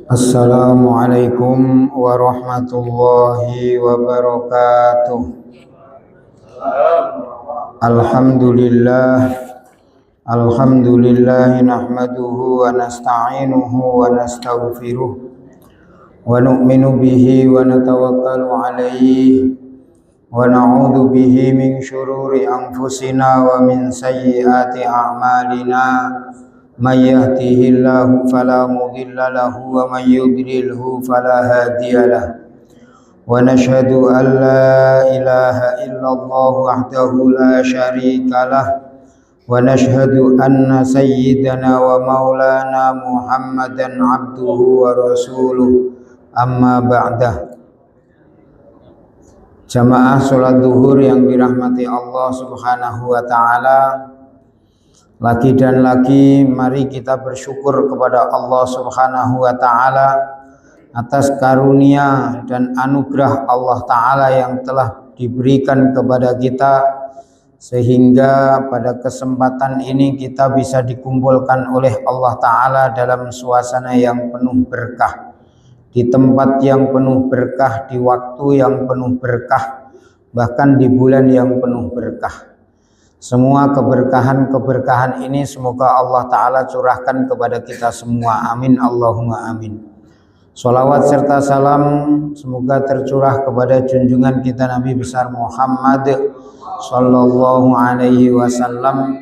Assalamualaikum warahmatullahi wabarakatuh. Alhamdulillah nahmaduhu wa nasta'inuhu wa nastaghfiruh wa nu'minu bihi wa natawakkalu alaihi wa na'udzu bihi min syururi anfusina wa min sayyiati a'malina. May yahdihillahu fala mudilla lahu wa may yudlilhu fala hadiyalah. Wa nashhadu an la ilaha illallah wahdahu la syarikalah wa nashhadu anna sayyidana wa maulana Muhammadan abduhu wa rasuluh. Amma ba'dah. Jamaah salat zuhur yang dirahmati Allah Subhanahu wa taala. Lagi dan lagi mari kita bersyukur kepada Allah Subhanahu wa taala atas karunia dan anugerah Allah taala yang telah diberikan kepada kita, sehingga pada kesempatan ini kita bisa dikumpulkan oleh Allah taala dalam suasana yang penuh berkah, di tempat yang penuh berkah, di waktu yang penuh berkah, bahkan di bulan yang penuh berkah. Semua keberkahan ini semoga Allah Ta'ala curahkan kepada kita semua. Amin Allahumma amin. Sholawat serta salam semoga tercurah kepada junjungan kita Nabi besar Muhammad Sallallahu Alaihi Wasallam,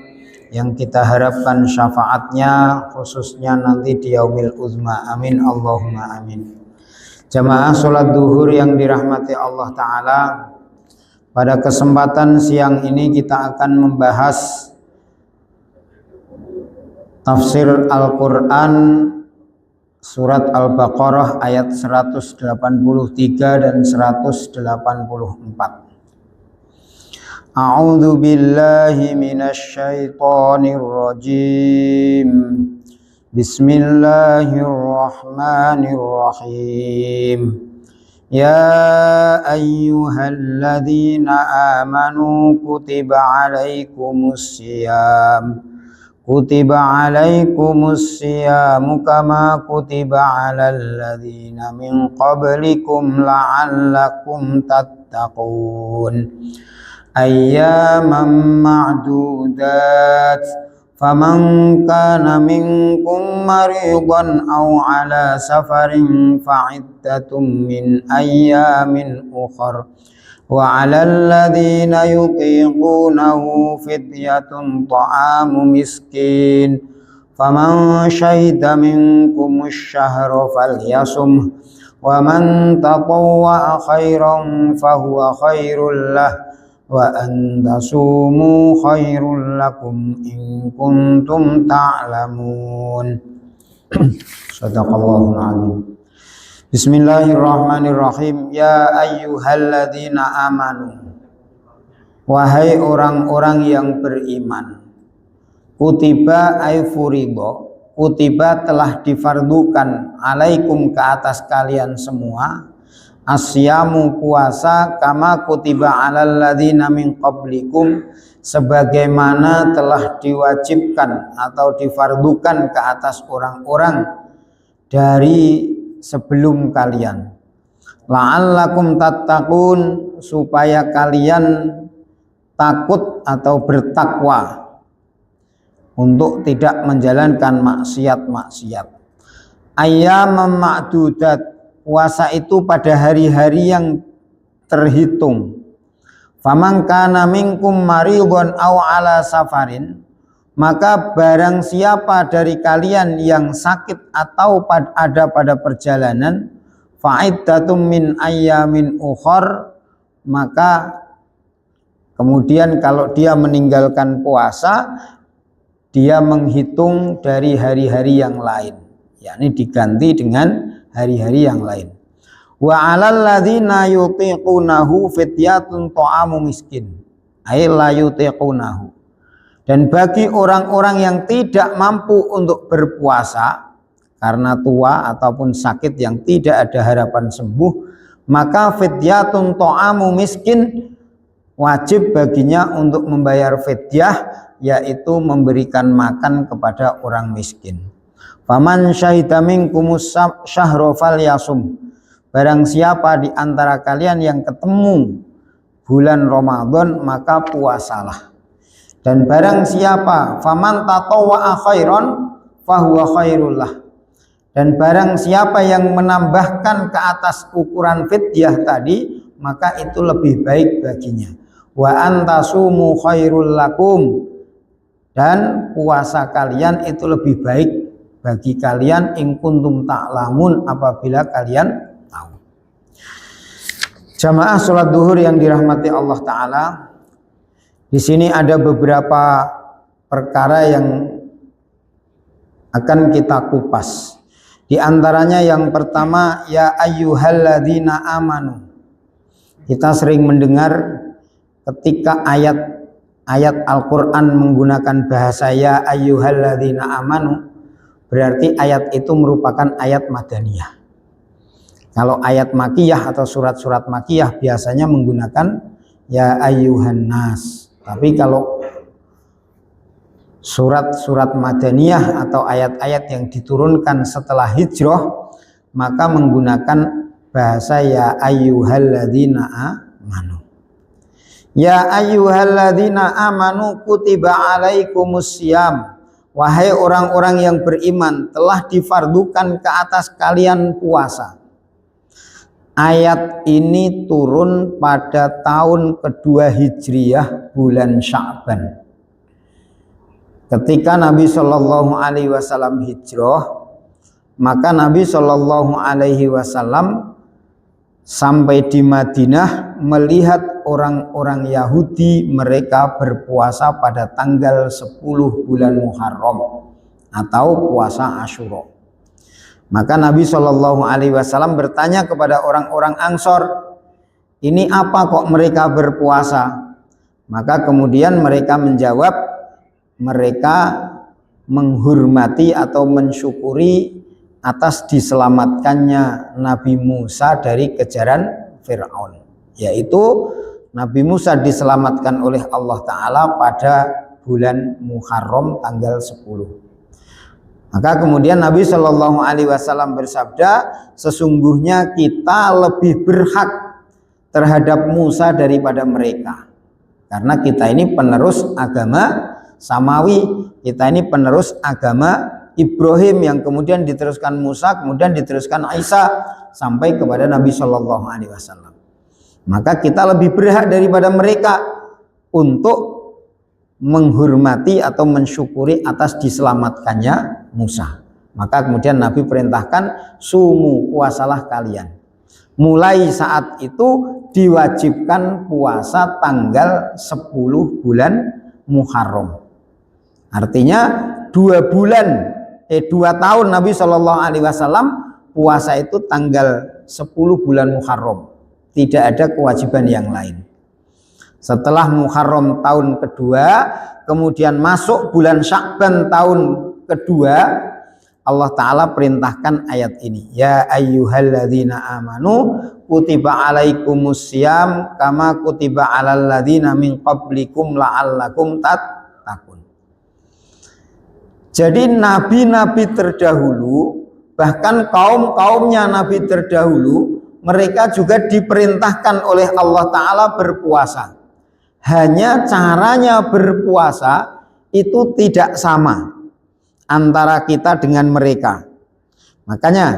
yang kita harapkan syafaatnya khususnya nanti di yaumil uzma. Amin Allahumma amin. Jamaah sholat duhur yang dirahmati Allah Ta'ala, pada kesempatan siang ini kita akan membahas tafsir Al-Quran surat Al-Baqarah ayat 183 dan 184. A'udzu billahi minasy syaithanir rajim. Bismillahirrahmanirrahim. Ya ayyuhalladzina amanu kutiba alaikumus siyam kama kutiba alal ladzina min qablikum la'allakum tattaqun. Ayyaman ma'dudat. Faman kana minkum maridan aw ala safarin fa'iddatum min ayyamin ukhar wa 'alal ladzina yutiqunahu fidyatun ta'amu miskin faman syahida minkum asy-syahra falyasum wa man tatawwa'a khairan fahuwa khairul lah wa antasumu khairul lakum in kuntum ta'lamun. Shadaqallahul azim. Bismillahirrahmanirrahim. Ya ayyuhalladzina amanu, wahai orang-orang yang beriman. Kutiba ay furido, kutiba telah difardukan, alaikum ke atas kalian semua, asyamu puasa, kama kutiba alal ladzina min qablikum, sebagaimana telah diwajibkan atau difardukan ke atas orang-orang dari sebelum kalian. La'allakum tattaqun, supaya kalian takut atau bertakwa untuk tidak menjalankan maksiat-maksiat. Ayyaman ma'dudat, puasa itu pada hari-hari yang terhitung. Faman kana minkum maridun aw ala safarin, maka barang siapa dari kalian yang sakit atau ada pada perjalanan, fa'iddatum min ayyamin ukhar, maka kemudian kalau dia meninggalkan puasa, dia menghitung dari hari-hari yang lain, yakni diganti dengan hari-hari yang lain. Wa 'alal ladzina yutiqunahu fidyatun ta'amu miskin, ay la yutiqunahu. Dan bagi orang-orang yang tidak mampu untuk berpuasa karena tua ataupun sakit yang tidak ada harapan sembuh, maka fidyatun ta'amu miskin, wajib baginya untuk membayar fidyah, yaitu memberikan makan kepada orang miskin. Faman syahida minkumus syahra falyasum. Barang siapa di antara kalian yang ketemu bulan Ramadan maka puasalah. Dan barang siapa faman tatawwa'a khairan fahuwa khairullah. Dan barang siapa yang menambahkan ke atas ukuran fidyah tadi maka itu lebih baik baginya. Wa antasumu khairul lakum. Dan puasa kalian itu lebih baik bagi kalian in kuntum ta'lamun apabila kalian tahu. Jamaah sholat duhur yang dirahmati Allah Ta'ala, di sini ada beberapa perkara yang akan kita kupas. Di antaranya yang pertama, ya ayyuhalladzina amanu. Kita sering mendengar ketika ayat Al-Quran menggunakan bahasa ya ayyuhalladzina amanu, berarti ayat itu merupakan ayat madaniyah. Kalau ayat makiyah atau surat-surat makiyah biasanya menggunakan ya ayyuhan nas. Tapi kalau surat-surat madaniyah atau ayat-ayat yang diturunkan setelah hijrah maka menggunakan bahasa ya ayyuhalladzina amanu. Ya ayyuhalladzina amanu kutiba alaikumussyam. Wahai orang-orang yang beriman, telah difardukan ke atas kalian puasa. Ayat ini turun pada tahun kedua Hijriyah bulan Sya'ban. Ketika Nabi Shallallahu Alaihi Wasallam hijrah, maka Nabi Shallallahu Alaihi Wasallam sampai di Madinah melihat orang-orang Yahudi mereka berpuasa pada tanggal 10 bulan Muharram atau puasa Asyura. Maka Nabi Shallallahu Alaihi Wasallam bertanya kepada orang-orang Ansor, ini apa kok mereka berpuasa? Maka kemudian mereka menjawab, mereka menghormati atau mensyukuri atas diselamatkannya Nabi Musa dari kejaran Fir'aun. Yaitu Nabi Musa diselamatkan oleh Allah Ta'ala pada bulan Muharram tanggal 10. Maka kemudian Nabi Shallallahu Alaihi Wasallam bersabda, sesungguhnya kita lebih berhak terhadap Musa daripada mereka, karena kita ini penerus agama Samawi, kita ini penerus agama Ibrahim yang kemudian diteruskan Musa, kemudian diteruskan Isa sampai kepada Nabi Shallallahu Alaihi Wasallam. Maka kita lebih berhak daripada mereka untuk menghormati atau mensyukuri atas diselamatkannya Musa. Maka kemudian Nabi perintahkan sumu, puasalah kalian. Mulai saat itu diwajibkan puasa tanggal 10 bulan Muharram. Artinya 2 tahun Nabi Shallallahu Alaihi Wasallam puasa itu tanggal 10 bulan Muharram. Tidak ada kewajiban yang lain. Setelah Muharram tahun kedua, kemudian masuk bulan Sya'ban tahun kedua, Allah Ta'ala perintahkan ayat ini. Ya ayyuhalladzina amanu kutiba alaikumussyam kama kutiba alal ladzina min qablikum la'allakum tattaqun. Jadi nabi-nabi terdahulu, bahkan kaum-kaumnya nabi terdahulu, mereka juga diperintahkan oleh Allah Ta'ala berpuasa. Hanya caranya berpuasa itu tidak sama antara kita dengan mereka. Makanya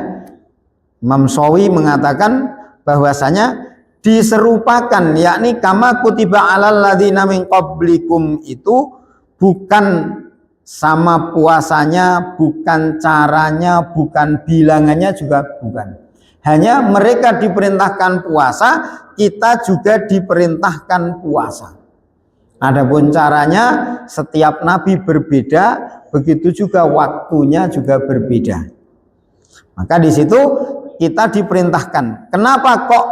Imam Shawi mengatakan bahwasanya diserupakan, yakni kama kutiba alal ladzina min qablikum itu bukan sama puasanya, bukan caranya, bukan bilangannya juga bukan. Hanya mereka diperintahkan puasa, kita juga diperintahkan puasa. Adapun caranya setiap nabi berbeda, begitu juga waktunya juga berbeda. Maka di situ kita diperintahkan. Kenapa kok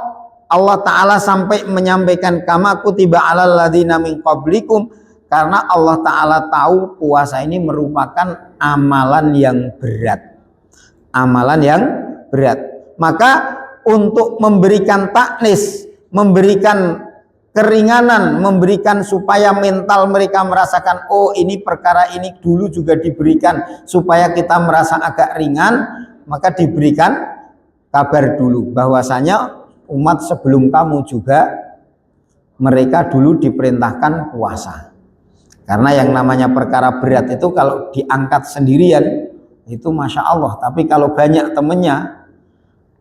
Allah Ta'ala sampai menyampaikan kama kutiba alal ladzina min qablikum? Karena Allah Ta'ala tahu puasa ini merupakan amalan yang berat. Amalan yang berat. Maka untuk memberikan taknis, memberikan keringanan, memberikan supaya mental mereka merasakan, oh ini perkara ini dulu juga diberikan supaya kita merasa agak ringan, maka diberikan kabar dulu bahwasanya umat sebelum kamu juga mereka dulu diperintahkan puasa. Karena yang namanya perkara berat itu kalau diangkat sendirian itu Masya Allah, tapi kalau banyak temennya,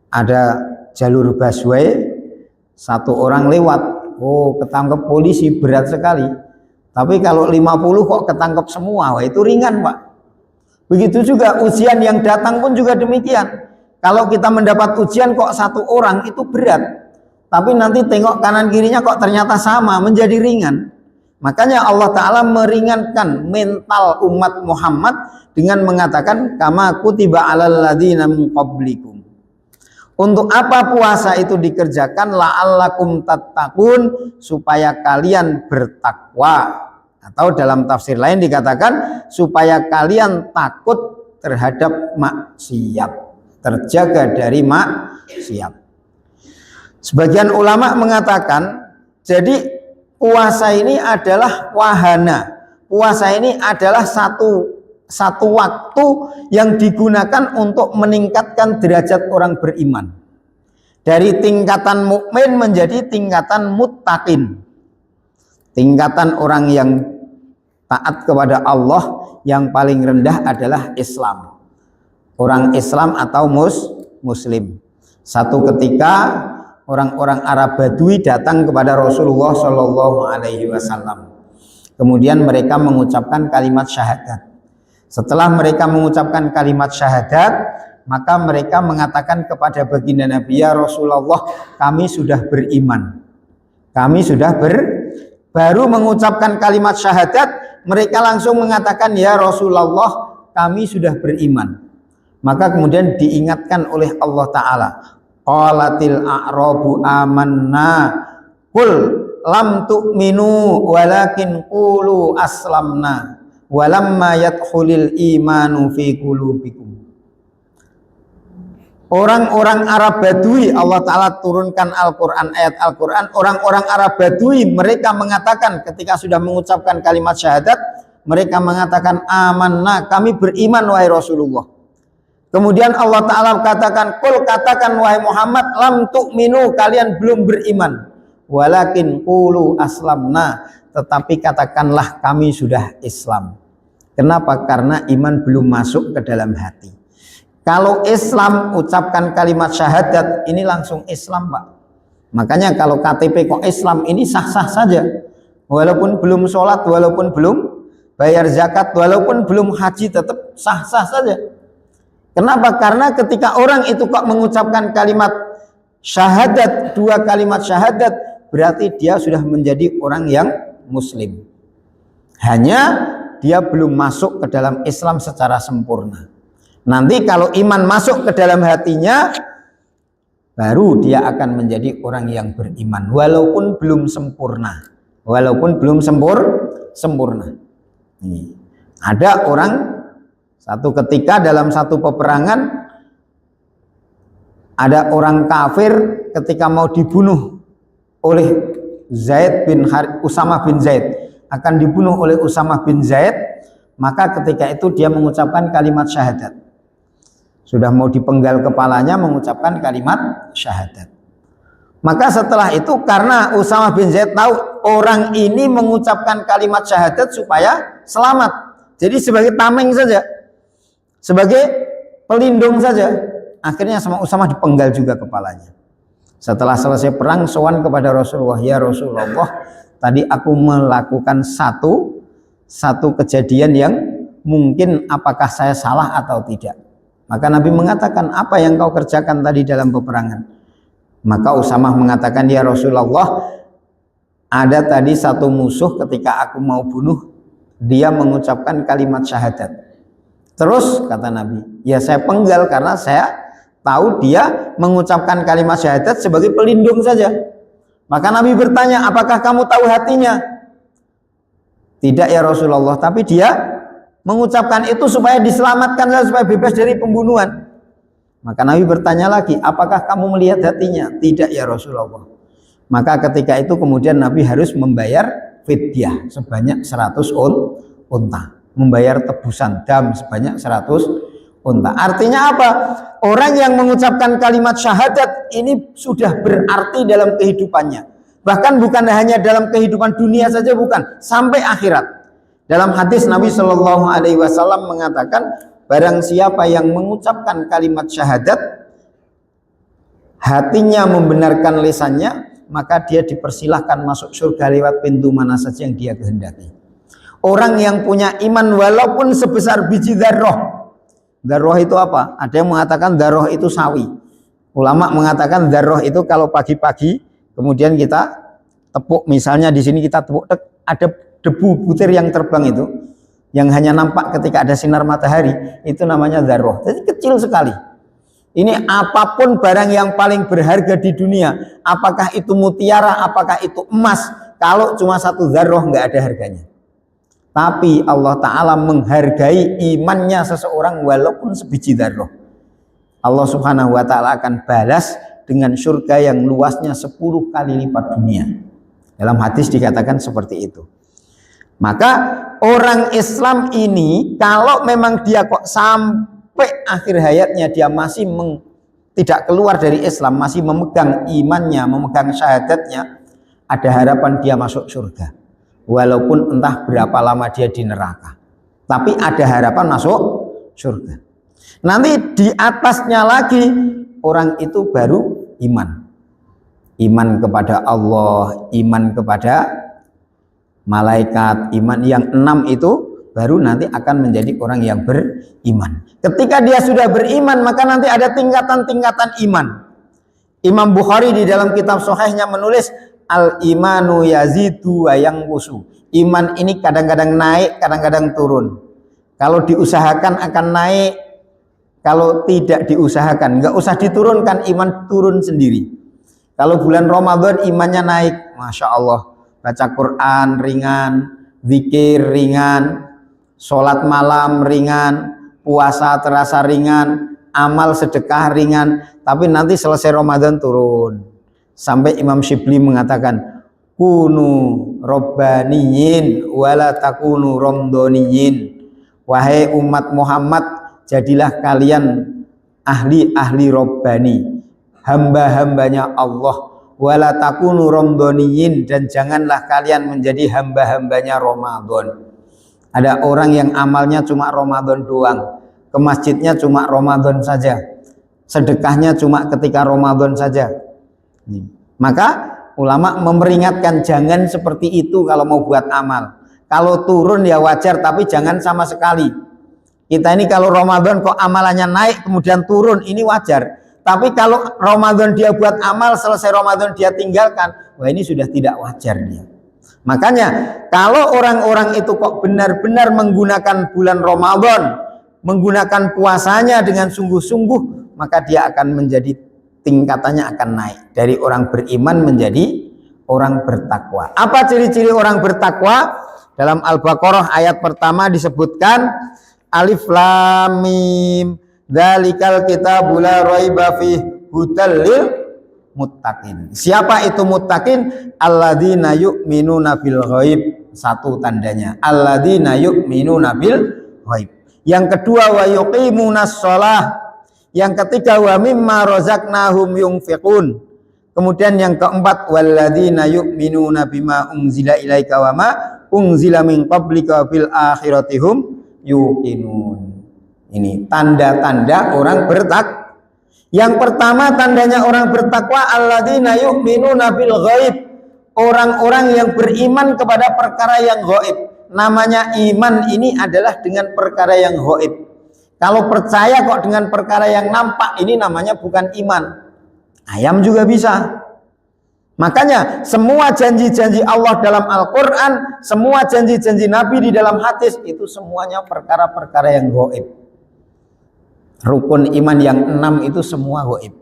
ada jalur busway, satu orang lewat, oh ketangkep polisi berat sekali. Tapi kalau 50 kok ketangkep semua, wah itu ringan Pak. Begitu juga ujian yang datang pun juga demikian. Kalau kita mendapat ujian kok satu orang itu berat, tapi nanti tengok kanan kirinya kok ternyata sama, menjadi ringan. Makanya Allah Ta'ala meringankan mental umat Muhammad dengan mengatakan kama kutiba alal ladzina min qablikum. Untuk apa puasa itu dikerjakan? La'allakum tattaqun, supaya kalian bertakwa. Atau dalam tafsir lain dikatakan supaya kalian takut terhadap maksiat, terjaga dari maksiat. Sebagian ulama mengatakan jadi puasa ini adalah wahana. Puasa ini adalah satu waktu yang digunakan untuk meningkatkan derajat orang beriman. Dari tingkatan mukmin menjadi tingkatan muttaqin. Tingkatan orang yang taat kepada Allah yang paling rendah adalah Islam. Orang Islam atau muslim. Satu ketika orang-orang Arab Badui datang kepada Rasulullah Shallallahu Alaihi Wasallam. Kemudian mereka mengucapkan kalimat syahadat. Setelah mereka mengucapkan kalimat syahadat, maka mereka mengatakan kepada baginda Nabi, ya Rasulullah, kami sudah beriman. Kami sudah baru mengucapkan kalimat syahadat, mereka langsung mengatakan, ya Rasulullah, kami sudah beriman. Maka kemudian diingatkan oleh Allah Ta'ala, qalatil a'rabu amanna qul lam tu'minu walakin qulu aslamna walamma yadkhulil imanu fi qulubikum. Orang-orang Arab Badui, Allah Ta'ala turunkan Al-Quran, ayat Al-Quran. Orang-orang Arab Badui mereka mengatakan ketika sudah mengucapkan kalimat syahadat, mereka mengatakan amanna, kami beriman wahai Rasulullah. Kemudian Allah Ta'ala katakan, qul, katakan wahai Muhammad, lam tu'minu, kalian belum beriman, walakin qulu aslamna, tetapi katakanlah kami sudah Islam. Kenapa? Karena iman belum masuk ke dalam hati. Kalau Islam, ucapkan kalimat syahadat, ini langsung Islam Pak. Makanya kalau KTP kok Islam, ini sah-sah saja. Walaupun belum sholat, walaupun belum bayar zakat, walaupun belum haji, tetap sah-sah saja. Kenapa? Karena ketika orang itu kok mengucapkan kalimat syahadat, dua kalimat syahadat, berarti dia sudah menjadi orang yang muslim. Hanya dia belum masuk ke dalam Islam secara sempurna. Nanti kalau iman masuk ke dalam hatinya, baru dia akan menjadi orang yang beriman, walaupun belum sempurna. Walaupun belum sempurna. Nih, ada orang satu ketika dalam satu peperangan, ada orang kafir ketika mau dibunuh oleh Usamah bin Zaid, akan dibunuh oleh Usamah bin Zaid, maka ketika itu dia mengucapkan kalimat syahadat. Sudah mau dipenggal kepalanya, mengucapkan kalimat syahadat. Maka setelah itu, karena Usamah bin Zaid tahu orang ini mengucapkan kalimat syahadat supaya selamat, jadi sebagai tameng saja, sebagai pelindung saja, akhirnya sama Usamah dipenggal juga kepalanya. Setelah selesai perang, sowan kepada Rasulullah, ya Rasulullah, tadi aku melakukan satu kejadian yang mungkin apakah saya salah atau tidak. Maka Nabi mengatakan, apa yang kau kerjakan tadi dalam peperangan? Maka Usamah mengatakan, ya Rasulullah, ada tadi satu musuh ketika aku mau bunuh, dia mengucapkan kalimat syahadat. Terus kata Nabi, ya saya penggal karena saya tahu dia mengucapkan kalimat syahadat sebagai pelindung saja. Maka Nabi bertanya, apakah kamu tahu hatinya? Tidak ya Rasulullah, tapi dia mengucapkan itu supaya diselamatkan, supaya bebas dari pembunuhan. Maka Nabi bertanya lagi, apakah kamu melihat hatinya? Tidak ya Rasulullah. Maka ketika itu kemudian Nabi harus membayar fidyah sebanyak 100 unta, membayar tebusan dam sebanyak 100 unta. Artinya apa? Orang yang mengucapkan kalimat syahadat ini sudah berarti dalam kehidupannya. Bahkan bukan hanya dalam kehidupan dunia saja, bukan, sampai akhirat. Dalam hadis Nabi Shallallahu Alaihi Wasallam mengatakan, barang siapa yang mengucapkan kalimat syahadat, hatinya membenarkan lisannya, maka dia dipersilahkan masuk surga lewat pintu mana saja yang dia kehendaki. Orang yang punya iman walaupun sebesar biji dzarrah. Dzarrah itu apa? Ada yang mengatakan dzarrah itu sawi. Ulama mengatakan dzarrah itu kalau pagi-pagi kemudian kita tepuk, misalnya di sini kita tepuk, ada debu butir yang terbang itu, yang hanya nampak ketika ada sinar matahari, itu namanya dzarrah. Jadi kecil sekali. Ini apapun barang yang paling berharga di dunia, apakah itu mutiara, apakah itu emas, kalau cuma satu dzarrah nggak ada harganya. Tapi Allah Ta'ala menghargai imannya seseorang walaupun sebiji dzarrah. Allah Subhanahu Wa Ta'ala akan balas dengan surga yang luasnya 10 kali lipat dunia. Dalam hadis dikatakan seperti itu. Maka orang Islam ini kalau memang dia kok sampai akhir hayatnya dia masih tidak keluar dari Islam, masih memegang imannya, memegang syahadatnya, ada harapan dia masuk surga. Walaupun entah berapa lama dia di neraka, tapi ada harapan masuk surga. Nanti di atasnya lagi orang itu baru iman. Iman kepada Allah, iman kepada malaikat, iman yang 6 itu baru nanti akan menjadi orang yang beriman. Ketika dia sudah beriman, maka nanti ada tingkatan-tingkatan iman. Imam Bukhari di dalam kitab Sahihnya menulis, al-imanu yazidu wa yanqusu. Iman ini kadang-kadang naik, kadang-kadang turun. Kalau diusahakan akan naik, kalau tidak diusahakan, nggak usah diturunkan, iman turun sendiri. Kalau bulan Ramadan imannya naik, Masya Allah, baca Quran ringan, zikir ringan, sholat malam ringan, puasa terasa ringan, amal sedekah ringan. Tapi nanti selesai Ramadan turun. Sampai Imam Syibli mengatakan, kunu robbaniyin wala takunu romdoniyin. Wahai umat Muhammad, jadilah kalian ahli-ahli robbani, hamba-hambanya Allah. Wala takunu romdoniyin, dan janganlah kalian menjadi hamba-hambanya Ramadan. Ada orang yang amalnya cuma Ramadan doang, ke masjidnya cuma Ramadan saja, sedekahnya cuma ketika Ramadan saja. Maka ulama memperingatkan jangan seperti itu kalau mau buat amal. Kalau turun ya wajar, tapi jangan sama sekali. Kita ini kalau Ramadan kok amalannya naik kemudian turun, ini wajar. Tapi kalau Ramadan dia buat amal, selesai Ramadan dia tinggalkan, wah ini sudah tidak wajar dia. Makanya kalau orang-orang itu kok benar-benar menggunakan bulan Ramadan, menggunakan puasanya dengan sungguh-sungguh, maka dia akan menjadi, tingkatannya akan naik dari orang beriman menjadi orang bertakwa. Apa ciri-ciri orang bertakwa? Dalam Al-Baqarah ayat pertama disebutkan alif lam mim dzalikal kitabul la raiba fihi hudal lil muttaqin. Siapa itu muttaqin? Alladzina yu'minuna bil ghaib. Satu tandanya, alladzina yu'minuna bil ghaib. Yang kedua, wa yuqimunas shalah. Yang ketiga, wa mimma razaqnahum yunfiqun. Kemudian yang keempat, walladzina yu'minuna bima unzila ilaika wa ma unzila min qablika bil akhirati hum yuqinun. Ini tanda-tanda orang bertakwa. Yang pertama tandanya orang bertakwa, alladzina yu'minuna bil ghaib. Orang-orang yang beriman kepada perkara yang ghaib. Namanya iman ini adalah dengan perkara yang ghaib. Kalau percaya kok dengan perkara yang nampak, ini namanya bukan iman. Ayam juga bisa. Makanya semua janji-janji Allah dalam Al-Quran, semua janji-janji Nabi di dalam hadis, itu semuanya perkara-perkara yang ghaib. Rukun iman yang 6 itu semua ghaib.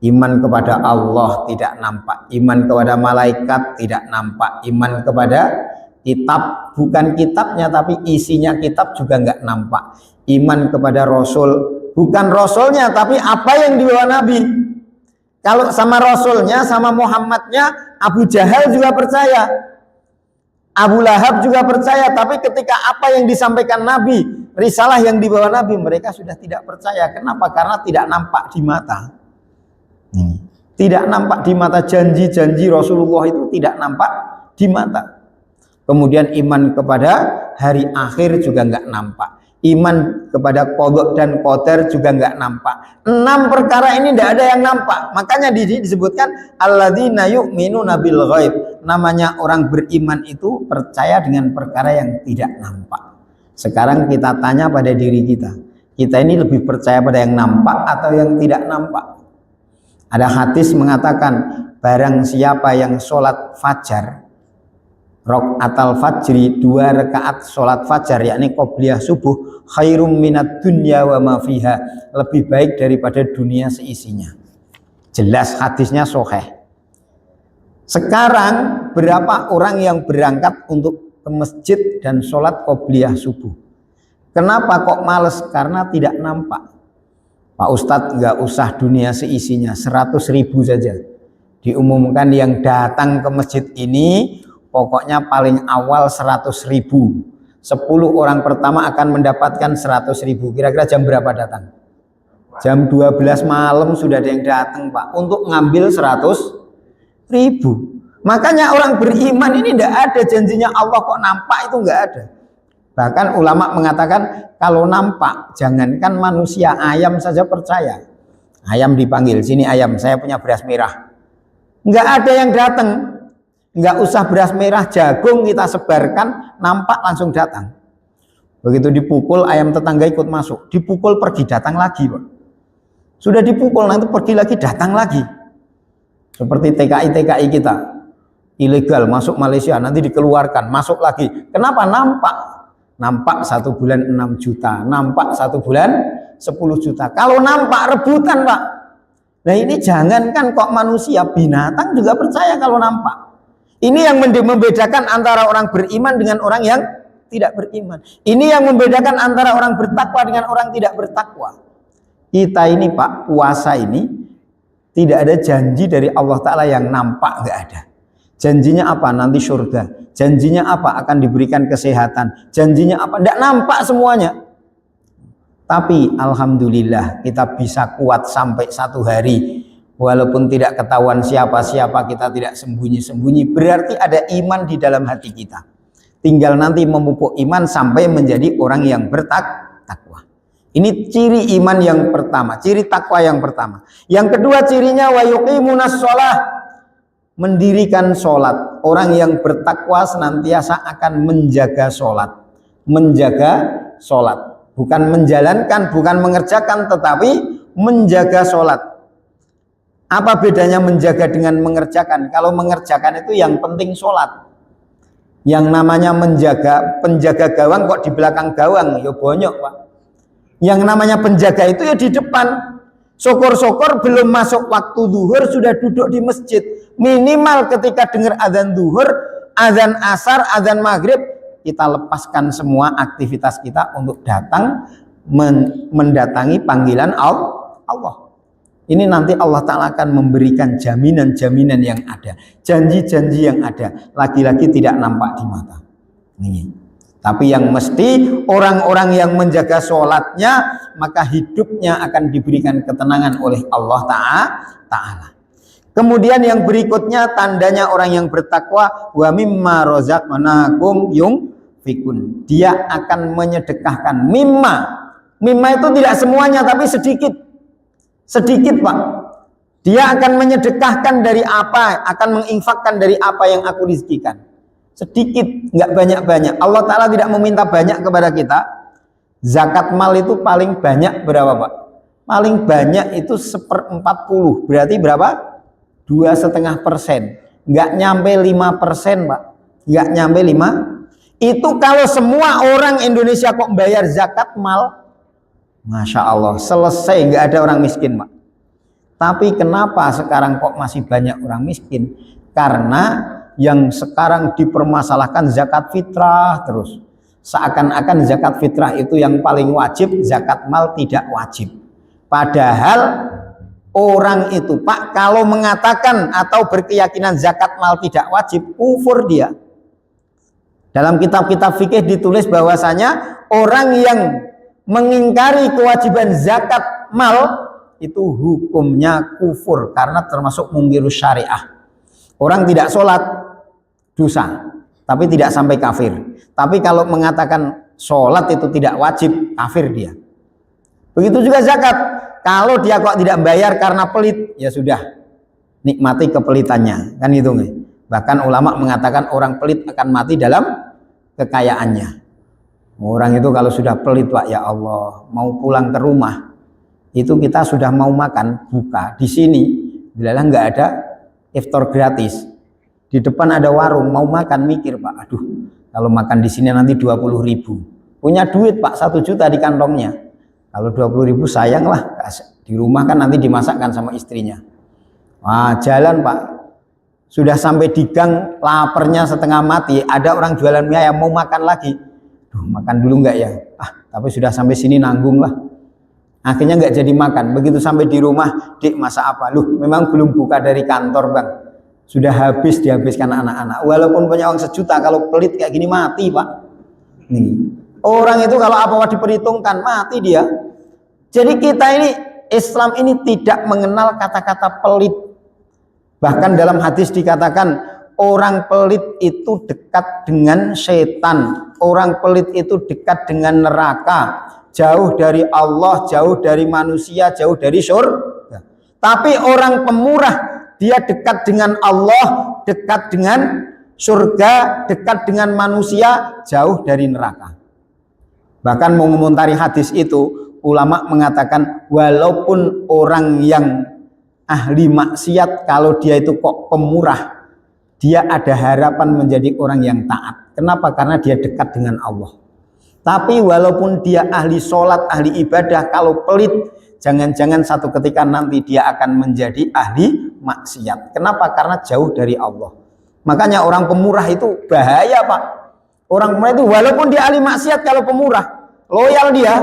Iman kepada Allah tidak nampak, iman kepada malaikat tidak nampak, iman kepada kitab, bukan kitabnya tapi isinya kitab juga nggak nampak. Iman kepada Rasul, bukan Rasulnya tapi apa yang dibawa Nabi. Kalau sama Rasulnya, sama Muhammadnya, Abu Jahal juga percaya, Abu Lahab juga percaya. Tapi ketika apa yang disampaikan Nabi, risalah yang dibawa Nabi, mereka sudah tidak percaya. Kenapa? Karena tidak nampak di mata. Tidak nampak di mata, janji-janji Rasulullah itu tidak nampak di mata. Kemudian iman kepada hari akhir juga nggak nampak. Iman kepada qadha dan qadar juga nggak nampak. 6 perkara ini tidak ada yang nampak. Makanya disebutkan alladzina yu'minuna bil ghaib. Namanya orang beriman itu percaya dengan perkara yang tidak nampak. Sekarang kita tanya pada diri kita. Kita ini lebih percaya pada yang nampak atau yang tidak nampak? Ada hadis mengatakan, barang siapa yang sholat fajar, raqatal fajri, 2 rakaat sholat fajar, yakni qobliyah subuh, khairum minad dunya wa ma fiha, lebih baik daripada dunia seisinya. Jelas hadisnya sahih. Sekarang berapa orang yang berangkat untuk ke masjid dan sholat qobliyah subuh? Kenapa kok males? Karena tidak nampak. Pak Ustadz nggak usah dunia seisinya, 100.000 saja. Diumumkan yang datang ke masjid ini pokoknya paling awal 100.000. 10 orang pertama akan mendapatkan 100.000. Kira-kira jam berapa datang? Jam 12 malam sudah ada yang datang, Pak, untuk ngambil 100.000. Makanya orang beriman ini tidak ada janjinya Allah kok nampak, itu nggak ada. Bahkan ulama mengatakan kalau nampak, jangankan manusia, ayam saja percaya. Ayam dipanggil, sini ayam, saya punya beras merah. Nggak ada yang datang. Nggak usah beras merah, jagung kita sebarkan, nampak langsung datang. Begitu dipukul, ayam tetangga ikut masuk. Dipukul, pergi, datang lagi, Pak. Sudah dipukul, nanti pergi lagi, datang lagi. Seperti TKI kita. Ilegal, masuk Malaysia, nanti dikeluarkan, masuk lagi. Kenapa? Nampak. Nampak 1 bulan 6 juta, nampak 1 bulan 10 juta. Kalau nampak rebutan, Pak. Nah ini jangankan kok manusia, binatang juga percaya kalau nampak. Ini yang membedakan antara orang beriman dengan orang yang tidak beriman. Ini yang membedakan antara orang bertakwa dengan orang tidak bertakwa. Kita ini, Pak, puasa ini tidak ada janji dari Allah Ta'ala yang nampak, nggak ada. Janjinya apa? Nanti surga. Janjinya apa? Akan diberikan kesehatan. Janjinya apa? Tidak nampak semuanya. Tapi alhamdulillah kita bisa kuat sampai 1 hari. Walaupun tidak ketahuan siapa-siapa, kita tidak sembunyi-sembunyi. Berarti ada iman di dalam hati kita. Tinggal nanti memupuk iman sampai menjadi orang yang bertakwa. Ini ciri iman yang pertama, ciri takwa yang pertama. Yang kedua cirinya wa yuqimunas shalah. Mendirikan sholat. Orang yang bertakwa senantiasa akan menjaga sholat. Menjaga sholat. Bukan menjalankan, bukan mengerjakan, tetapi menjaga sholat. Apa bedanya menjaga dengan mengerjakan? Kalau mengerjakan itu yang penting sholat. Yang namanya menjaga, penjaga gawang kok di belakang gawang, ya bonyok, Pak. Yang namanya penjaga itu ya di depan. Syukur-syukur belum masuk waktu zuhur sudah duduk di masjid. Minimal ketika dengar azan zuhur, azan asar, azan maghrib, kita lepaskan semua aktivitas kita untuk datang mendatangi panggilan Allah. Ini nanti Allah Ta'ala akan memberikan jaminan-jaminan yang ada, janji-janji yang ada, lagi-lagi tidak nampak di mata. Ini. Tapi yang mesti orang-orang yang menjaga sholatnya, maka hidupnya akan diberikan ketenangan oleh Allah Ta'ala. Kemudian yang berikutnya tandanya orang yang bertakwa, wa mimma razaqnakum yunfikun. Dia akan menyedekahkan mimma. Mimma itu tidak semuanya tapi sedikit. Sedikit, Pak. Dia akan menyedekahkan dari apa, akan menginfakkan dari apa yang aku rizkikan. Sedikit, nggak banyak-banyak. Allah Ta'ala tidak meminta banyak kepada kita. Zakat mal itu paling banyak berapa, Pak? Paling banyak itu 1/40. Berarti berapa? 2,5%. Nggak nyampe 5%, Pak. Nggak nyampe 5. Itu kalau semua orang Indonesia kok bayar zakat mal, Masya Allah, selesai, nggak ada orang miskin, Pak. Tapi kenapa sekarang kok masih banyak orang miskin? Karena yang sekarang dipermasalahkan zakat fitrah terus. Seakan-akan zakat fitrah itu yang paling wajib, zakat mal tidak wajib. Padahal Orang itu Pak kalau mengatakan atau berkeyakinan zakat mal tidak wajib, kufur dia. Dalam kitab-kitab fikih ditulis bahwasanya orang yang mengingkari kewajiban zakat mal itu hukumnya kufur karena termasuk mungkirus syariah. Orang tidak sholat dosa, tapi tidak sampai kafir. Tapi kalau mengatakan sholat itu tidak wajib, kafir dia. Begitu juga zakat. Kalau dia kok tidak bayar karena pelit, ya sudah, nikmati kepelitannya, kan itu nih. Bahkan ulama mengatakan orang pelit akan mati dalam kekayaannya. Orang itu kalau sudah pelit, Pak, ya Allah, mau pulang ke rumah, itu kita sudah mau makan buka di sini, bilalah nggak ada iftar gratis. Di depan ada warung, mau makan mikir, Pak, aduh, kalau makan di sini nanti 20.000. Punya duit, Pak, 1 juta di kantongnya. Kalau 20.000 sayang lah, di rumah kan nanti dimasakkan sama istrinya. Wah, jalan Pak, sudah sampai di gang, laparnya setengah mati, ada orang jualan mie ayam mau makan lagi. Duh, makan dulu nggak ya? Tapi sudah sampai sini nanggung lah. Akhirnya nggak jadi makan. Begitu sampai di rumah, Dik masak apa? Loh, memang belum buka dari kantor Bang. Sudah habis dihabiskan anak-anak. Walaupun punya uang 1 juta, kalau pelit kayak gini mati Pak. Nih. Orang itu kalau apa-apa diperhitungkan, mati dia. Jadi kita ini, Islam ini tidak mengenal kata-kata pelit. Bahkan dalam hadis dikatakan, orang pelit itu dekat dengan setan. Orang pelit itu dekat dengan neraka. Jauh dari Allah, jauh dari manusia, jauh dari surga. Tapi orang pemurah, dia dekat dengan Allah, dekat dengan surga, dekat dengan manusia, jauh dari neraka. Bahkan mengomentari hadis itu, ulama mengatakan walaupun orang yang ahli maksiat, kalau dia itu kok pemurah, dia ada harapan menjadi orang yang taat. Kenapa? Karena dia dekat dengan Allah. Tapi walaupun dia ahli sholat, ahli ibadah, kalau pelit, jangan-jangan satu ketika nanti dia akan menjadi ahli maksiat. Kenapa? Karena jauh dari Allah. Makanya orang pemurah itu bahaya Pak. Orang pemurah itu walaupun dia ahli maksiat, kalau pemurah, loyal dia.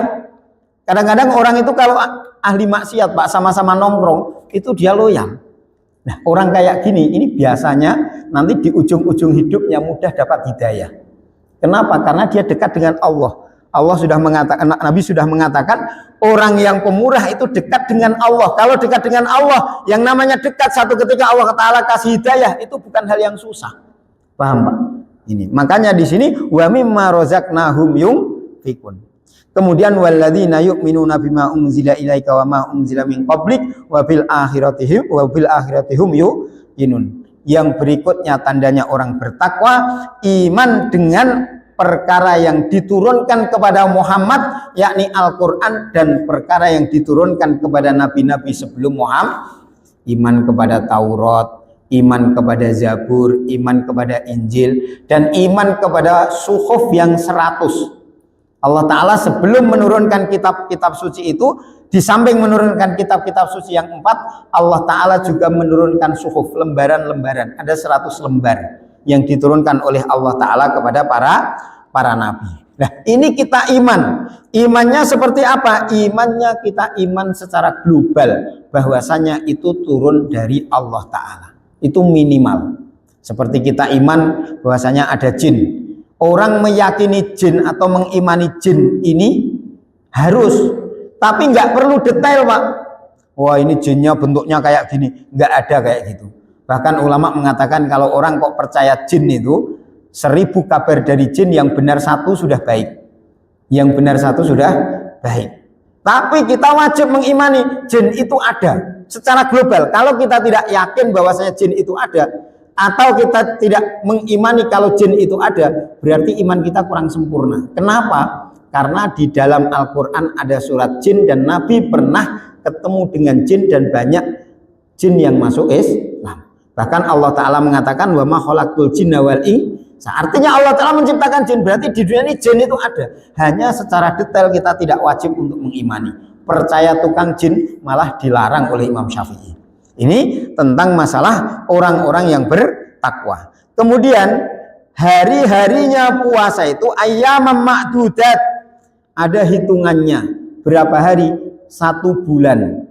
Kadang-kadang orang itu kalau ahli maksiat Pak, sama-sama nongkrong, itu dia loyal. Nah, orang kayak gini, ini biasanya nanti di ujung-ujung hidupnya mudah dapat hidayah. Kenapa? Karena dia dekat dengan Allah. Allah sudah mengatakan, Nabi sudah mengatakan, orang yang pemurah itu dekat dengan Allah. Kalau dekat dengan Allah, yang namanya dekat, satu ketika Allah Ta'ala kasih hidayah, itu bukan hal yang susah. Paham Pak? Ini. Makanya di sini, wa mimma razaqnahum yunfiqun. Kemudian walladzina yu'minuna bima unzila ilaika wa ma unzila min qablik wa bil akhirati hum yuqinun. Yang berikutnya tandanya orang bertakwa, iman dengan perkara yang diturunkan kepada Muhammad, yakni Al-Qur'an, dan perkara yang diturunkan kepada nabi-nabi sebelum Muhammad. Iman kepada Taurat, iman kepada Zabur, iman kepada Injil, dan iman kepada suhuf yang 100. Allah Ta'ala sebelum menurunkan kitab-kitab suci itu, di samping menurunkan kitab-kitab suci yang 4, Allah Ta'ala juga menurunkan suhuf, lembaran-lembaran. Ada 100 lembar yang diturunkan oleh Allah Ta'ala kepada para nabi. Nah, ini kita iman. Imannya seperti apa? Imannya kita iman secara global, bahwasanya itu turun dari Allah Ta'ala. Itu minimal. Seperti kita iman bahwasanya ada jin. Orang meyakini jin atau mengimani jin ini harus, tapi nggak perlu detail Pak. Wah, ini jinnya bentuknya kayak gini, nggak ada kayak gitu. Bahkan ulama mengatakan kalau orang kok percaya jin itu, 1000 kabar dari jin, yang benar 1 sudah baik. Yang benar 1 sudah baik. Tapi kita wajib mengimani jin itu ada secara global. Kalau kita tidak yakin bahwasanya jin itu ada, atau kita tidak mengimani kalau jin itu ada, berarti iman kita kurang sempurna. Kenapa? Karena di dalam Al-Quran ada surat jin, dan Nabi pernah ketemu dengan jin, dan banyak jin yang masuk Islam. Bahkan Allah Ta'ala mengatakan wa ma khalaqtul jinna wal insa. Artinya Allah Ta'ala menciptakan jin, berarti di dunia ini jin itu ada. Hanya secara detail kita tidak wajib untuk mengimani. Percaya tukang jin malah dilarang oleh Imam Syafi'i. Ini tentang masalah orang-orang yang bertakwa. Kemudian hari-harinya puasa itu ayyamam ma'dudat, ada hitungannya. Berapa hari? 1 bulan.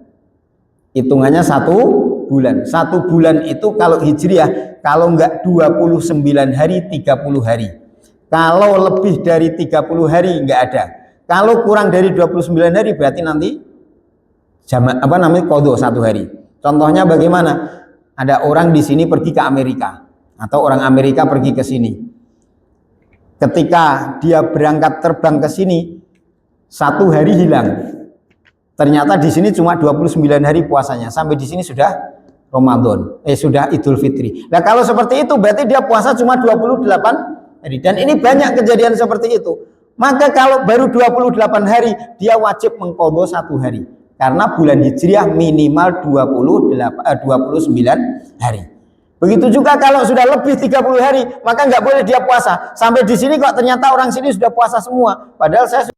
hitungannya 1 bulan. 1 bulan itu kalau hijriah, kalau enggak 29 hari, 30 hari. Kalau lebih dari 30 hari enggak ada. Kalau kurang dari 29 hari berarti nanti qadha 1 hari. Contohnya bagaimana? Ada orang di sini pergi ke Amerika atau orang Amerika pergi ke sini. Ketika dia berangkat terbang ke sini, 1 hari hilang. Ternyata di sini cuma 29 hari puasanya. Sampai di sini sudah Ramadan, sudah Idul Fitri. Nah, kalau seperti itu berarti dia puasa cuma 28 hari. Dan ini banyak kejadian seperti itu. Maka kalau baru 28 hari, dia wajib mengqadha 1 hari. Karena bulan Hijriah minimal 29 hari. Begitu juga kalau sudah lebih 30 hari, maka nggak boleh dia puasa. Sampai di sini kok ternyata orang sini sudah puasa semua. Padahal saya